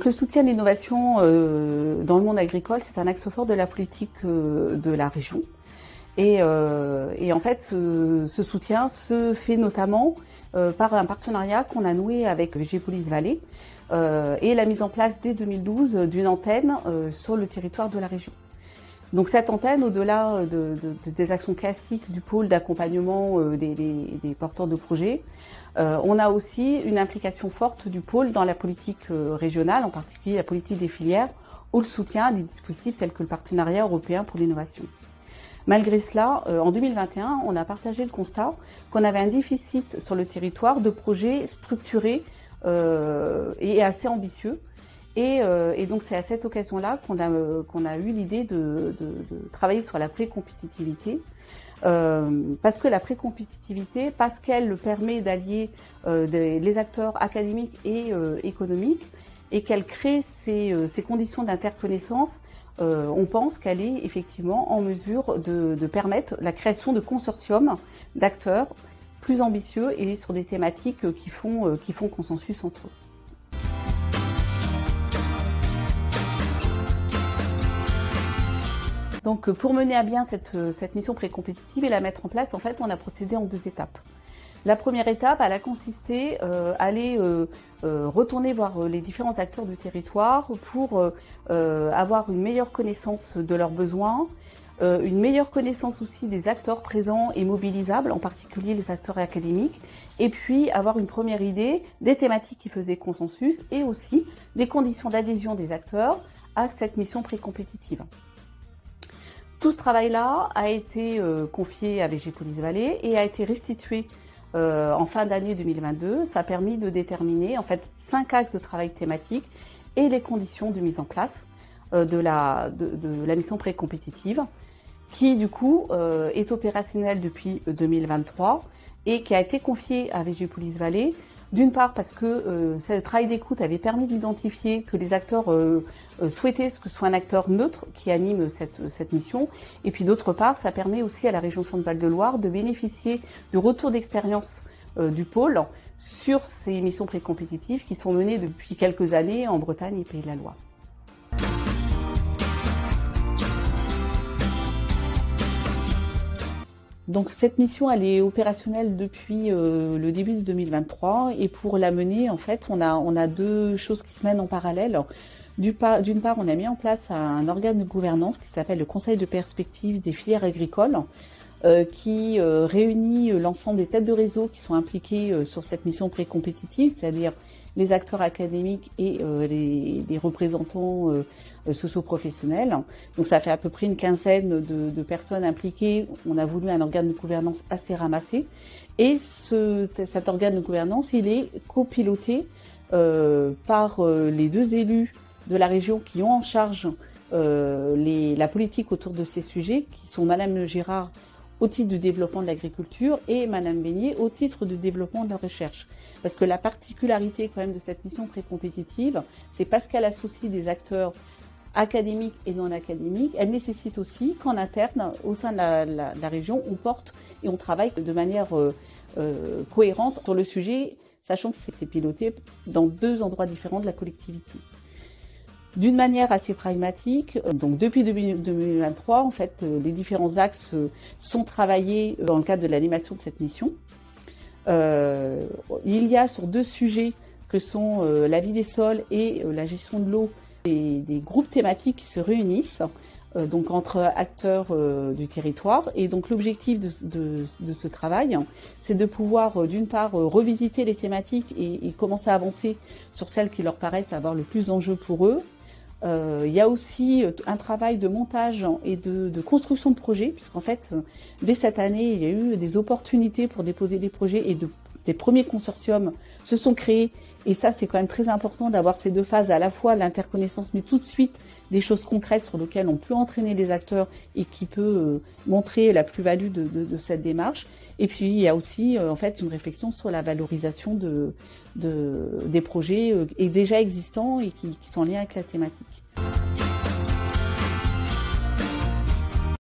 Donc le soutien à l'innovation dans le monde agricole, c'est un axe fort de la politique de la région. Et en fait, ce soutien se fait notamment par un partenariat qu'on a noué avec Végépolis Vallée et la mise en place dès 2012 d'une antenne sur le territoire de la région. Donc cette antenne, au-delà des actions classiques du pôle d'accompagnement des porteurs de projets, on a aussi une implication forte du pôle dans la politique régionale, en particulier la politique des filières, ou le soutien à des dispositifs tels que le partenariat européen pour l'innovation. Malgré cela, en 2021, on a partagé le constat qu'on avait un déficit sur le territoire de projets structurés et assez ambitieux. Et donc c'est à cette occasion-là qu'on a eu l'idée de travailler sur la pré-compétitivité. Parce que la pré-compétitivité, parce qu'elle permet d'allier les acteurs académiques et économiques, et qu'elle crée ces conditions d'interconnaissance, on pense qu'elle est effectivement en mesure de permettre la création de consortiums d'acteurs plus ambitieux et sur des thématiques qui font consensus entre eux. Donc pour mener à bien cette mission pré-compétitive et la mettre en place, en fait, on a procédé en 2 étapes. La première étape, elle a consisté à aller retourner voir les différents acteurs du territoire pour avoir une meilleure connaissance de leurs besoins, une meilleure connaissance aussi des acteurs présents et mobilisables, en particulier les acteurs académiques, et puis avoir une première idée des thématiques qui faisaient consensus et aussi des conditions d'adhésion des acteurs à cette mission pré-compétitive. Tout ce travail-là a été confié à Végépolis Vallée et a été restitué en fin d'année 2022. Ça a permis de déterminer en fait 5 axes de travail thématiques et les conditions de mise en place de la mission pré-compétitive, qui du coup est opérationnelle depuis 2023 et qui a été confiée à Végépolis Vallée. D'une part parce que ce travail d'écoute avait permis d'identifier que les acteurs souhaitaient que ce soit un acteur neutre qui anime cette mission. Et puis d'autre part, ça permet aussi à la région Centre-Val de Loire de bénéficier du retour d'expérience du pôle sur ces missions pré-compétitives qui sont menées depuis quelques années en Bretagne et Pays de la Loire. Donc cette mission, elle est opérationnelle depuis le début de 2023 et pour la mener, en fait, on a 2 choses qui se mènent en parallèle. D'une part, on a mis en place un organe de gouvernance qui s'appelle le Conseil de perspective des filières agricoles qui réunit l'ensemble des têtes de réseau qui sont impliquées sur cette mission pré-compétitive, c'est-à-dire les acteurs académiques et les représentants socio-professionnels. Donc ça fait à peu près une quinzaine de personnes impliquées. On a voulu un organe de gouvernance assez ramassé. Et cet organe de gouvernance, il est copiloté par les 2 élus de la région qui ont en charge la politique autour de ces sujets, qui sont Madame Girard au titre du développement de l'agriculture et Madame Beignet au titre du développement de la recherche. Parce que la particularité quand même de cette mission pré-compétitive, c'est parce qu'elle associe des acteurs académiques et non académiques, elle nécessite aussi qu'en interne, au sein de la région, on porte et on travaille de manière cohérente sur le sujet, sachant que c'est piloté dans 2 endroits différents de la collectivité. D'une manière assez pragmatique, donc depuis 2023, en fait, les différents axes sont travaillés dans le cadre de l'animation de cette mission. Il y a sur 2 sujets que sont la vie des sols et la gestion de l'eau des groupes thématiques qui se réunissent donc entre acteurs du territoire. Et donc l'objectif de ce travail, c'est de pouvoir d'une part revisiter les thématiques et commencer à avancer sur celles qui leur paraissent avoir le plus d'enjeux pour eux. Il y a aussi un travail de montage et de construction de projets, puisqu'en fait, dès cette année, il y a eu des opportunités pour déposer des projets et des premiers consortiums se sont créés. Et ça, c'est quand même très important d'avoir ces 2 phases, à la fois l'interconnaissance, mais tout de suite des choses concrètes sur lesquelles on peut entraîner les acteurs et qui peut montrer la plus-value de cette démarche. Et puis, il y a aussi en fait une réflexion sur la valorisation des projets déjà existants et qui sont en lien avec la thématique.